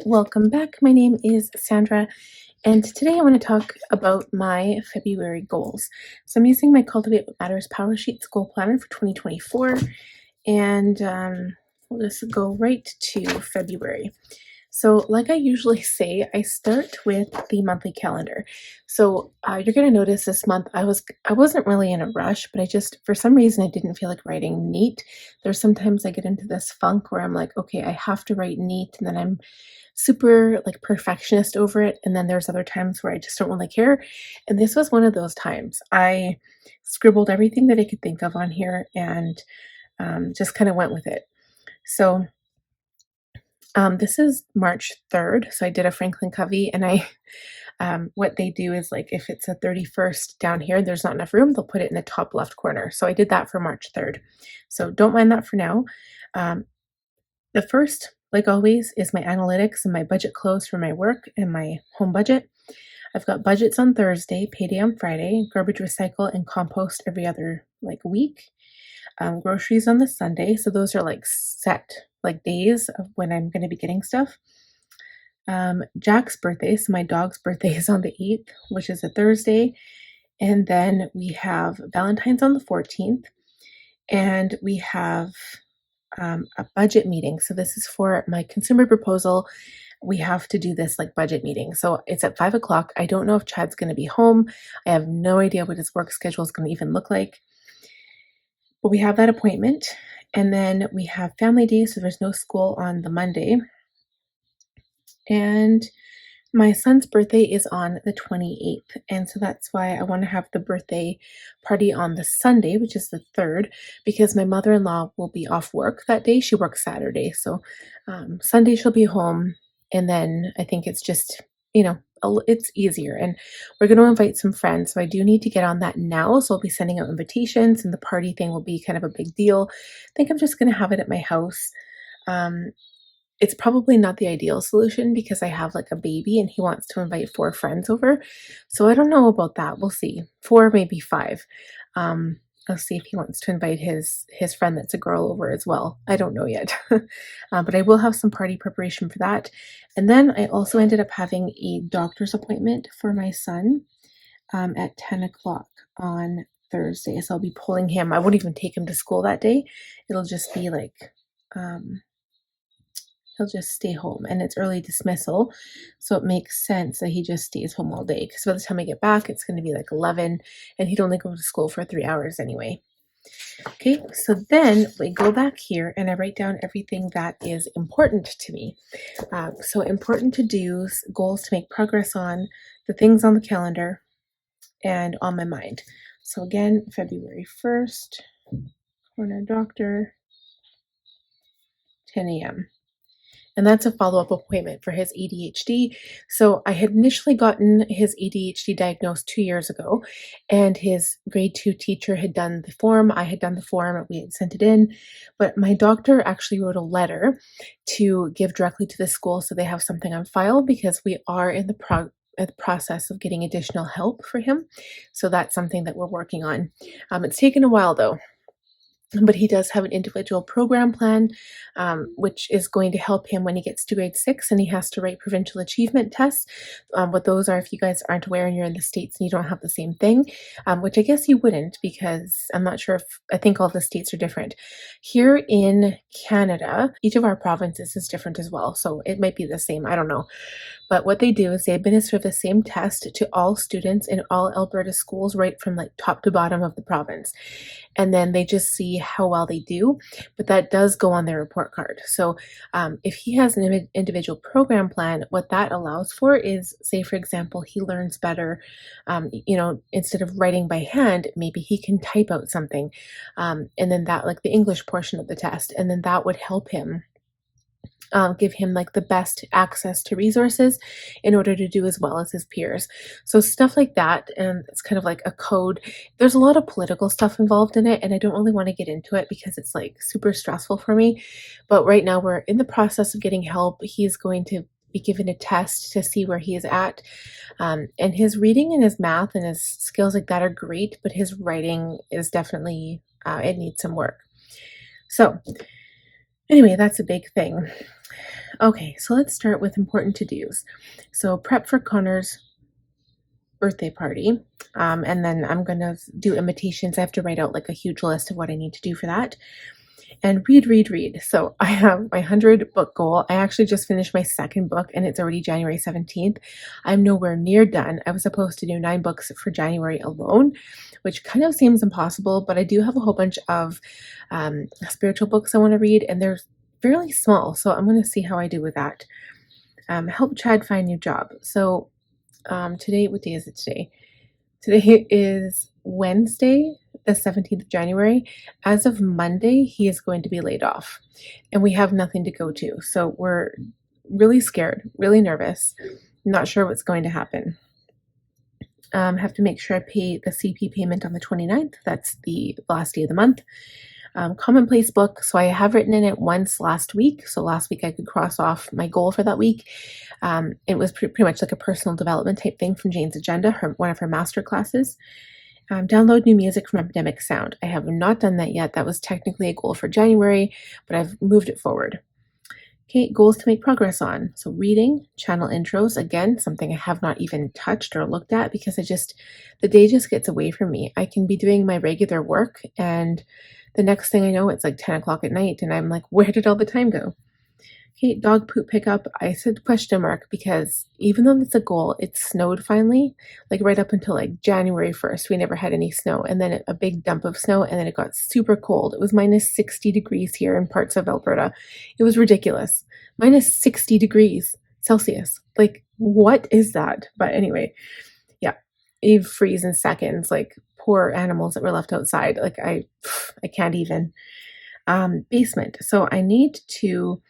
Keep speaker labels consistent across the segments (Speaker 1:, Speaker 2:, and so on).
Speaker 1: welcome back. My name is Sandra, and today I want to talk about my February goals. So I'm using my Cultivate What Matters Power Sheets Goal Planner for 2024, and we'll just go right to February. So like I usually say, I start with the monthly calendar. So you're going to notice this month I wasn't really in a rush, but I just, for some reason, I didn't feel like writing neat. There's sometimes I get into this funk where I'm like, okay, I have to write neat, and then I'm super like perfectionist over it. And then there's other times where I just don't really care. And this was one of those times. I scribbled everything that I could think of on here and just kind of went with it. So this is March 3rd. So I did a Franklin Covey, and what they do is, like, if it's a 31st down here, there's not enough room, they'll put it in the top left corner. So I did that for March 3rd. So don't mind that for now. The first, like always, is my analytics and my budget close for my work and my home budget. I've got budgets on Thursday, payday on Friday, garbage recycle and compost every other week. Groceries on the Sunday. So those are like set days of when I'm going to be getting stuff. Jack's birthday, so my dog's birthday, is on the 8th, which is a Thursday. And then we have Valentine's on the 14th. And we have a budget meeting. So this is for my consumer proposal. We have to do this budget meeting. So it's at 5 o'clock. I don't know if Chad's going to be home. I have no idea what his work schedule is going to even look like. But we have that appointment. And then we have family day. So there's no school on the Monday. And my son's birthday is on the 28th, and so that's why I want to have the birthday party on the Sunday, which is the 3rd, because my mother-in-law will be off work that day. She works Saturday, so Sunday she'll be home, and then I think it's just, it's easier, and we're going to invite some friends, so I do need to get on that now, so I'll be sending out invitations, and the party thing will be kind of a big deal. I think I'm just going to have it at my house. It's probably not the ideal solution because I have a baby and he wants to invite 4 friends over. So I don't know about that. We'll see. 4, maybe 5. I'll see if he wants to invite his friend that's a girl over as well. I don't know yet. But I will have some party preparation for that. And then I also ended up having a doctor's appointment for my son at 10 o'clock on Thursday. So I'll be pulling him. I won't even take him to school that day. It'll just be he'll just stay home, and it's early dismissal, so it makes sense that he just stays home all day, because by the time I get back it's going to be 11, and he'd only go to school for 3 hours anyway. Okay, so then we go back here and I write down everything that is important to me. So important to do's, goals to make progress on, the things on the calendar, and on my mind. So again, February 1st, corner doctor, 10 a.m. And that's a follow-up appointment for his ADHD. So I had initially gotten his ADHD diagnosed 2 years ago, and his grade 2 teacher had done the form. I had done the form. We had sent it in, but my doctor actually wrote a letter to give directly to the school so they have something on file, because we are in the process of getting additional help for him. So that's something that we're working on. It's taken a while though. But he does have an individual program plan, which is going to help him when he gets to grade 6 and he has to write provincial achievement tests. What those are, if you guys aren't aware and you're in the States and you don't have the same thing, which I guess you wouldn't, because I'm not sure I think all the states are different. Here in Canada, each of our provinces is different as well. So it might be the same, I don't know. But what they do is they administer the same test to all students in all Alberta schools, right from top to bottom of the province. And then they just see how well they do, but that does go on their report card. So if he has an individual program plan, what that allows for is, say for example, he learns better, instead of writing by hand, maybe he can type out something, and then that, the English portion of the test, and then that would help him give him the best access to resources in order to do as well as his peers. So stuff like that, and it's kind of like a code. There's a lot of political stuff involved in it, and I don't really want to get into it because it's super stressful for me. But right now we're in the process of getting help. He's going to be given a test to see where he is at. And his reading and his math and his skills like that are great, but his writing is definitely, it needs some work. So anyway, that's a big thing. Okay, so let's start with important to-dos. So prep for Connor's birthday party. And then I'm gonna do invitations. I have to write out like a huge list of what I need to do for that. And read, read, read. So I have my 100 book goal. I actually just finished my second book and it's already January 17th. I'm nowhere near done. I was supposed to do 9 books for January alone, which kind of seems impossible, but I do have a whole bunch of spiritual books I want to read, and they're fairly small. So I'm going to see how I do with that. Help Chad find a new job. So today, what day is it today? Today is Wednesday, the 17th of January. As of Monday, he is going to be laid off and we have nothing to go to. So we're really scared, really nervous, not sure what's going to happen. Have to make sure I pay the CP payment on the 29th. That's the last day of the month. Commonplace book. So I have written in it once last week. So last week I could cross off my goal for that week. It was pretty much like a personal development type thing from Jane's Agenda, one of her master classes. Download new music from Epidemic Sound. I have not done that yet. That was technically a goal for January, but I've moved it forward. Okay, goals to make progress on. So reading, channel intros, again, something I have not even touched or looked at because the day just gets away from me. I can be doing my regular work and the next thing I know, it's like 10 o'clock at night and I'm like, where did all the time go? Okay, dog poop pickup. I said question mark because even though it's a goal, it snowed finally, like right up until like January 1st. We never had any snow and then a big dump of snow and then it got super cold. It was minus 60 degrees here in parts of Alberta. It was ridiculous. Minus 60 degrees Celsius. Like, what is that? But anyway, yeah, it freeze in seconds. Like poor animals that were left outside. Like I can't even. Basement. So I need to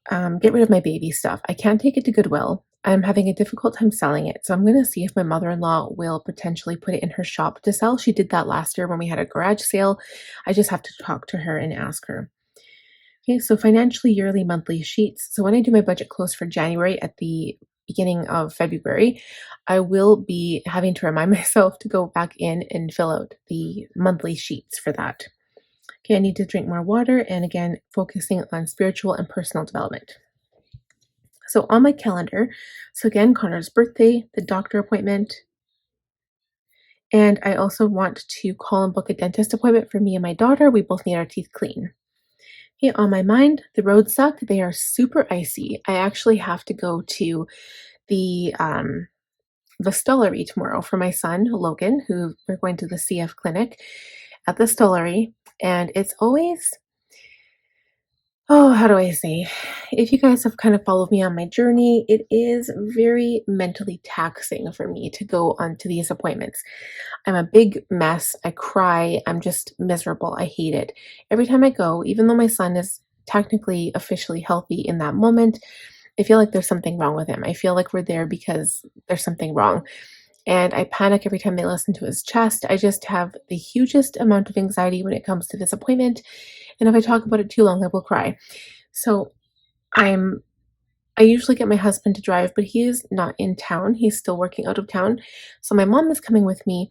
Speaker 1: get rid of my baby stuff. I can't take it to Goodwill. I'm having a difficult time selling it. So I'm going to see if my mother-in-law will potentially put it in her shop to sell. She did that last year when we had a garage sale. I just have to talk to her and ask her. Okay, so financially yearly monthly sheets. So when I do my budget close for January at the beginning of February, I will be having to remind myself to go back in and fill out the monthly sheets for that. Okay, I need to drink more water and again, focusing on spiritual and personal development. So on my calendar, so again, Connor's birthday, the doctor appointment, and I also want to call and book a dentist appointment for me and my daughter. We both need our teeth clean. Okay, on my mind, the roads suck. They are super icy. I actually have to go to the Stollery tomorrow for my son, Logan, who we're going to the CF clinic at the Stollery. And it's always, how do I say? If you guys have kind of followed me on my journey, it is very mentally taxing for me to go onto these appointments. I'm a big mess. I cry. I'm just miserable. I hate it. Every time I go, even though my son is technically officially healthy in that moment, I feel like there's something wrong with him. I feel like we're there because there's something wrong. And I panic every time they listen to his chest. I just have the hugest amount of anxiety when it comes to this appointment. And if I talk about it too long, I will cry. So I usually get my husband to drive, but he is not in town. He's still working out of town. So my mom is coming with me.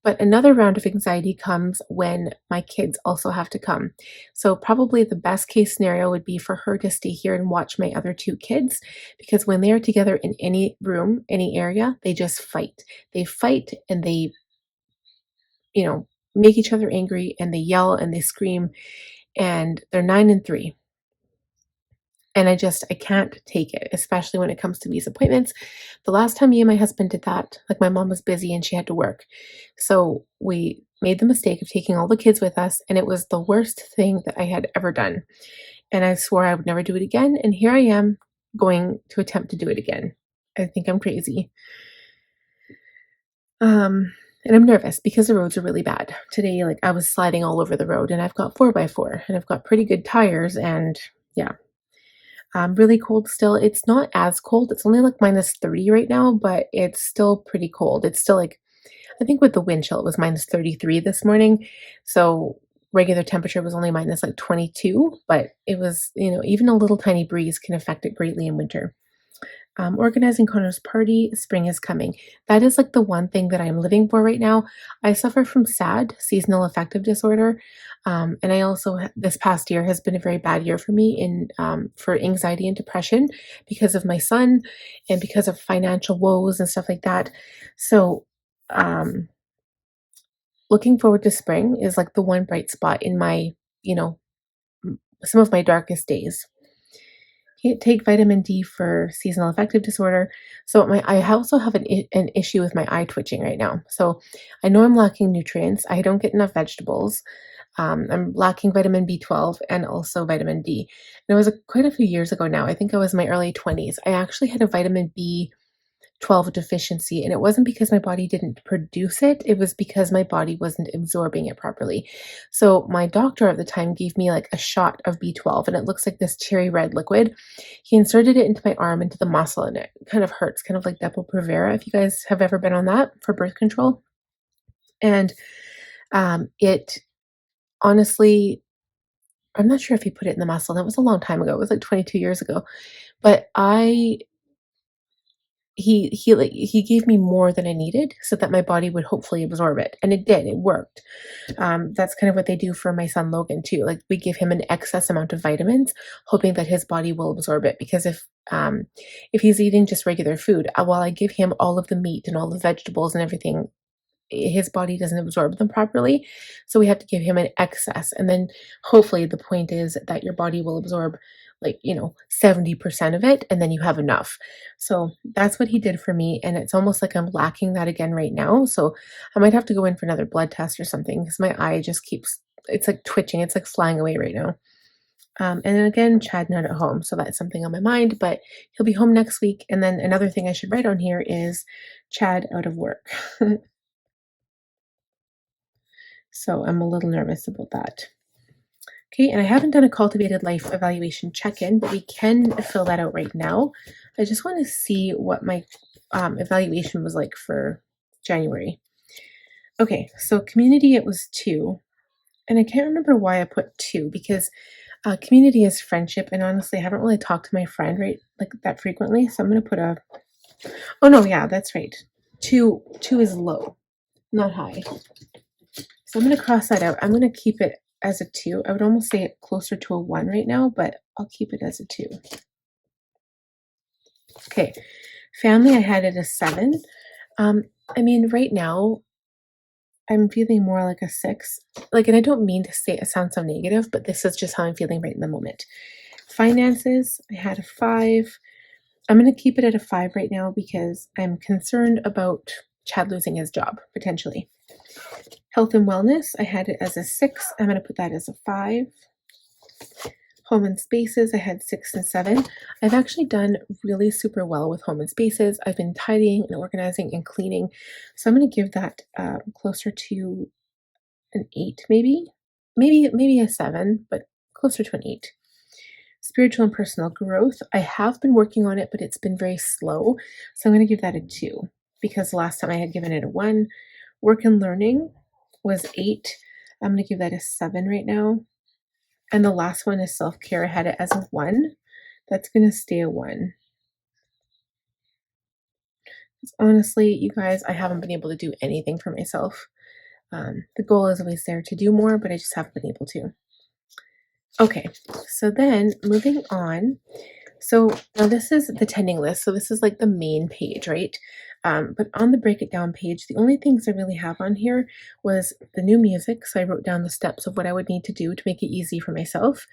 Speaker 1: But another round of anxiety comes when my kids also have to come. So probably the best case scenario would be for her to stay here and watch my other 2 kids, because when they are together in any room, any area, they just fight. They fight and they, make each other angry and they yell and they scream, and they're 9 and 3. And I can't take it, especially when it comes to these appointments. The last time me and my husband did that, like my mom was busy and she had to work. So we made the mistake of taking all the kids with us, and it was the worst thing that I had ever done. And I swore I would never do it again. And here I am going to attempt to do it again. I think I'm crazy. And I'm nervous because the roads are really bad. Today, like I was sliding all over the road, and I've got 4x4 and I've got pretty good tires, and yeah. Really cold still. It's not as cold. It's only like minus 30 right now, but it's still pretty cold. It's still like, I think with the wind chill, it was minus 33 this morning. So regular temperature was only minus like 22, but it was, even a little tiny breeze can affect it greatly in winter. Organizing Connor's party, spring is coming. That is like the one thing that I'm living for right now. I suffer from SAD, seasonal affective disorder. And I also, this past year has been a very bad year for me for anxiety and depression because of my son and because of financial woes and stuff like that. So, um, looking forward to spring is like the one bright spot in my, you know, some of my darkest days. Can't take vitamin D for seasonal affective disorder. So I also have an issue with my eye twitching right now. So I know I'm lacking nutrients. I don't get enough vegetables. I'm lacking vitamin B12 and also vitamin D. And it was quite a few years ago now. I think I was in my early 20s. I actually had a vitamin B12 deficiency, and it wasn't because my body didn't produce it, it was because my body wasn't absorbing it properly. So my doctor at the time gave me like a shot of B12, and it looks like this cherry red liquid. He inserted it into my arm, into the muscle, and it kind of hurts, kind of like Depo-Provera, if you guys have ever been on that for birth control. And it honestly, I'm not sure if he put it in the muscle. That was a long time ago. It was like 22 years ago. But he gave me more than I needed so that my body would hopefully absorb it. And it did, it worked. That's kind of what they do for my son Logan too. Like we give him an excess amount of vitamins, hoping that his body will absorb it. Because if he's eating just regular food, while I give him all of the meat and all the vegetables and everything, his body doesn't absorb them properly. So we have to give him an excess. And then hopefully the point is that your body will absorb like, 70% of it, and then you have enough. So that's what he did for me. And it's almost like I'm lacking that again right now. So I might have to go in for another blood test or something because my eye just keeps, it's like twitching. It's like flying away right now. And then again, Chad not at home. So that's something on my mind, but he'll be home next week. And then another thing I should write on here is Chad out of work. So I'm a little nervous about that. Okay, and I haven't done a cultivated life evaluation check-in, but we can fill that out right now. I just want to see what my evaluation was like for January. Okay, so community, it was 2. And I can't remember why I put 2 because community is friendship. And honestly, I haven't really talked to my friend like that frequently. So I'm going to put oh no, yeah, that's right. 2 is low, not high. So I'm going to cross that out. I'm going to keep it as a 2. I would almost say it closer to a 1 right now, but I'll keep it as a 2. Okay, family, I had it as 7. I mean, right now, I'm feeling more like a 6. Like, and I don't mean to say it sounds so negative, but this is just how I'm feeling right in the moment. Finances, I had a 5. I'm going to keep it at a 5 right now because I'm concerned about Chad losing his job, potentially. Health and wellness, I had it as a 6. I'm going to put that as a 5. Home and spaces, I had 6 and 7. I've actually done really super well with home and spaces. I've been tidying and organizing and cleaning. So I'm going to give that closer to an 8, maybe a 7, but closer to an 8. Spiritual and personal growth, I have been working on it, but it's been very slow. So I'm going to give that a 2 because last time I had given it a 1. Work and learning was 8. I'm going to give that a 7 right now. And the last one is self-care. I had it as a 1. That's going to stay a 1. Honestly, you guys, I haven't been able to do anything for myself. The goal is always there to do more, but I just haven't been able to. Okay, so then moving on. So now this is the tending list. So this is like the main page, right? But on the break it down page, the only things I really have on here was the new music. So I wrote down the steps of what I would need to do to make it easy for myself.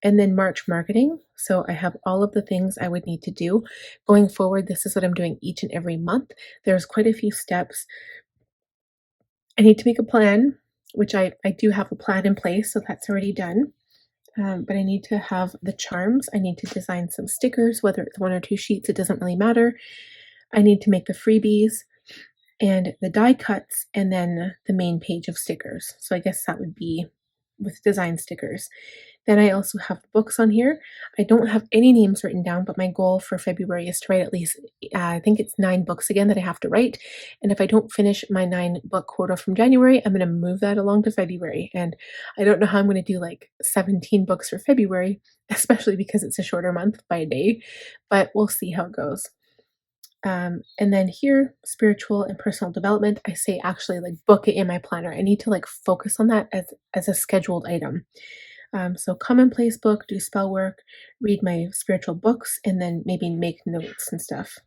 Speaker 1: And then March marketing. So I have all of the things I would need to do. Going forward, this is what I'm doing each and every month. There's quite a few steps. I need to make a plan, which I do have a plan in place. So that's already done. But I need to have the charms. I need to design some stickers, whether it's 1 or 2 sheets, it doesn't really matter. I need to make the freebies and the die cuts and then the main page of stickers. So I guess that would be with design stickers. Then I also have books on here. I don't have any names written down, but my goal for February is to write at least, I think it's 9 books again that I have to write. And if I don't finish my 9 book quota from January, I'm going to move that along to February. And I don't know how I'm going to do like 17 books for February, especially because it's a shorter month by a day, but we'll see how it goes. And then here, spiritual and personal development, I say actually like book it in my planner. I need to like focus on that as a scheduled item. So commonplace book, do spell work, read my spiritual books, and then maybe make notes and stuff.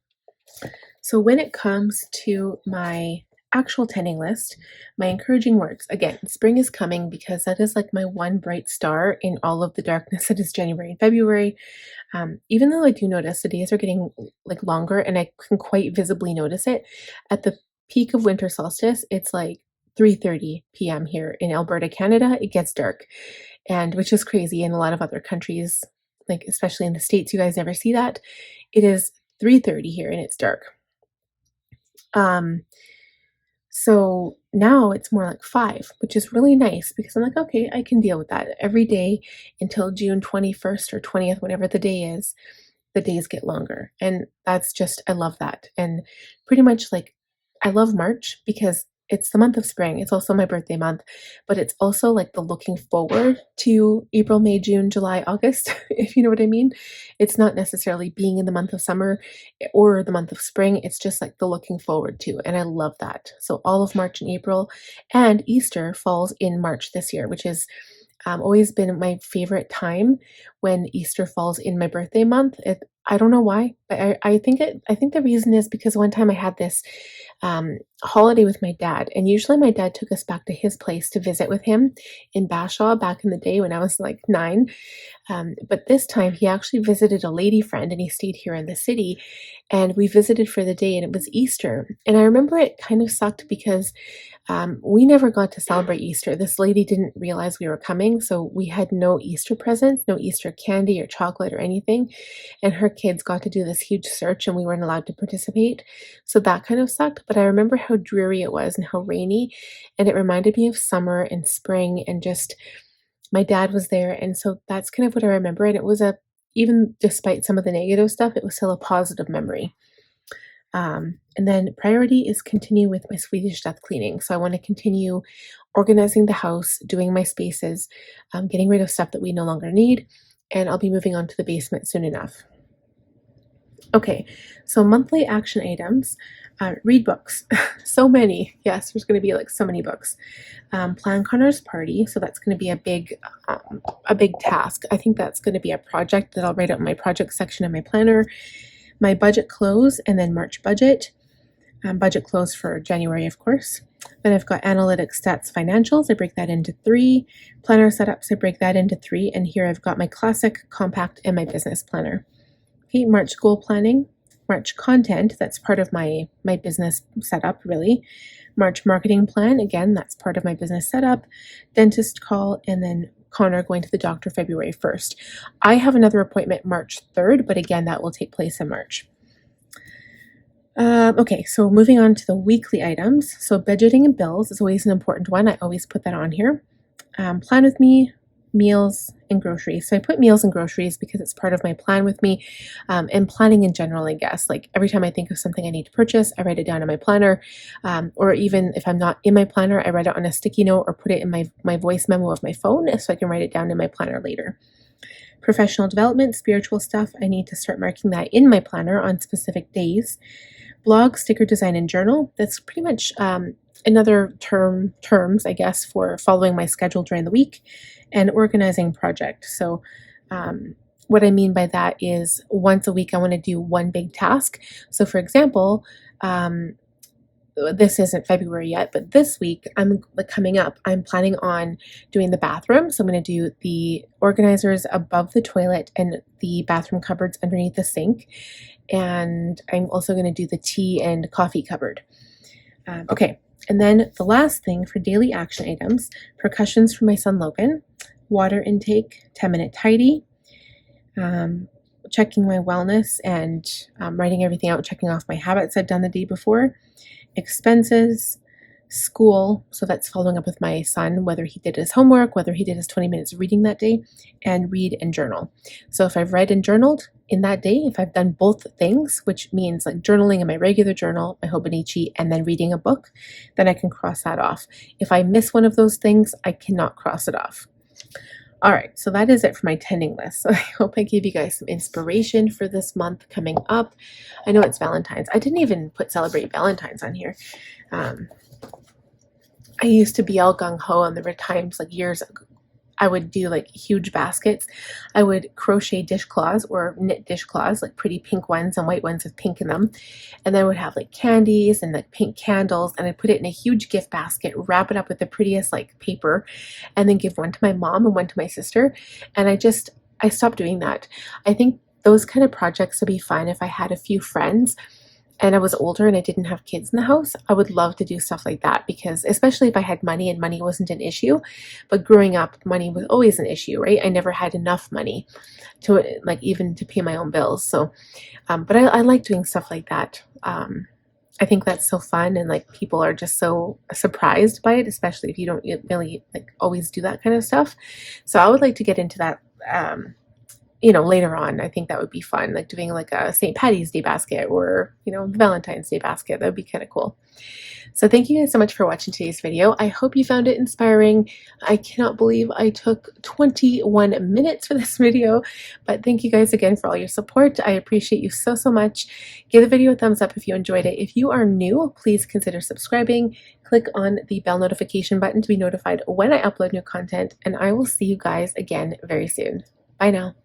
Speaker 1: So when it comes to my actual tending list, my encouraging words, again, spring is coming because that is like my one bright star in all of the darkness that is January and February. Even though I do notice the days are getting like longer and I can quite visibly notice it, at the peak of winter solstice, it's like 3:30 p.m. here in Alberta, Canada. It gets dark, and which is crazy in a lot of other countries, like especially in the States, you guys never see that. It is 3:30 here and it's dark. Um, so now it's more like 5, which is really nice because I'm like, okay, I can deal with that every day until June 21st or 20th, whatever the day is. The days get longer. And that's just, I love that. And pretty much like, I love March because it's the month of spring. It's also my birthday month, but it's also like the looking forward to April, May, June, July, August, if you know what I mean. It's not necessarily being in the month of summer or the month of spring. It's just like the looking forward to. And I love that. So all of March and April, and Easter falls in March this year, which is always been my favorite time when Easter falls in my birthday month. I don't know why, but I think the reason is because one time I had this holiday with my dad, and usually my dad took us back to his place to visit with him in Bashaw back in the day when I was like 9. But this time he actually visited a lady friend and he stayed here in the city, and we visited for the day, and it was Easter. And I remember it kind of sucked because we never got to celebrate Easter. This lady didn't realize we were coming, so we had no Easter presents, no Easter candy or chocolate or anything. And her kids got to do this huge search and we weren't allowed to participate. So that kind of sucked. But I remember how dreary it was and how rainy. And it reminded me of summer and spring, and just my dad was there. And so that's kind of what I remember. And it was even despite some of the negative stuff, it was still a positive memory. And then priority is continue with my Swedish death cleaning. So I want to continue organizing the house, doing my spaces, getting rid of stuff that we no longer need, and I'll be moving on to the basement soon enough. Okay, so monthly action items. Read books. So many. Yes, there's going to be like so many books. Plan Connor's party. So that's going to be a big task. I think that's going to be a project that I'll write out in my project section of my planner. My budget close, and then March budget. Budget close for January, of course. Then I've got analytics, stats, financials. I break that into 3. Planner setups, I break that into 3. And here I've got my classic, compact, and my business planner. Okay, March goal planning. March content, that's part of my business setup, really. March marketing plan, again, that's part of my business setup. Dentist call, and then Connor going to the doctor February 1st. I have another appointment March 3rd, but again, that will take place in March. Okay, so moving on to the weekly items. So budgeting and bills is always an important one. I always put that on here. Plan with me, meals, and groceries. So I put meals and groceries because it's part of my plan with me, and planning in general, I guess. Like every time I think of something I need to purchase, I write it down in my planner, or even if I'm not in my planner, I write it on a sticky note or put it in my voice memo of my phone so I can write it down in my planner later. Professional development, spiritual stuff, I need to start marking that in my planner on specific days. Blog, sticker design, and journal. That's pretty much another terms, I guess, for following my schedule during the week, and organizing project. So what I mean by that is once a week I want to do one big task. So for example, this isn't February yet, but this week coming up, I'm planning on doing the bathroom. So I'm going to do the organizers above the toilet and the bathroom cupboards underneath the sink. And I'm also going to do the tea and coffee cupboard. Okay. And then the last thing for daily action items, percussions for my son Logan, water intake, 10-minute tidy, checking my wellness and writing everything out, checking off my habits I've done the day before, expenses, school, so that's following up with my son, whether he did his homework, whether he did his 20 minutes of reading that day, and read and journal. So if I've read and journaled in that day, if I've done both things, which means like journaling in my regular journal, my Hobonichi, and then reading a book, then I can cross that off. If I miss one of those things, I cannot cross it off. All right, so that is it for my tending list. So I hope I gave you guys some inspiration for this month coming up. I know it's Valentine's. I didn't even put celebrate Valentine's on here. Um, I used to be all gung-ho, and there were times like years ago I would do like huge baskets. I would crochet dishcloths or knit dishcloths, like pretty pink ones and white ones with pink in them. And then I would have like candies and like pink candles, and I'd put it in a huge gift basket, wrap it up with the prettiest like paper, and then give one to my mom and one to my sister. And I stopped doing that. I think those kind of projects would be fun if I had a few friends and I was older and I didn't have kids in the house. I would love to do stuff like that, because especially if I had money and money wasn't an issue. But growing up, money was always an issue, right? I never had enough money to like even to pay my own bills. So, but I like doing stuff like that. I think that's so fun, and like people are just so surprised by it, especially if you don't really like always do that kind of stuff. So I would like to get into that. Later on. I think that would be fun, like doing like a St. Patty's Day basket or, Valentine's Day basket. That would be kind of cool. So thank you guys so much for watching today's video. I hope you found it inspiring. I cannot believe I took 21 minutes for this video, but thank you guys again for all your support. I appreciate you so, so much. Give the video a thumbs up if you enjoyed it. If you are new, please consider subscribing. Click on the bell notification button to be notified when I upload new content, and I will see you guys again very soon. Bye now.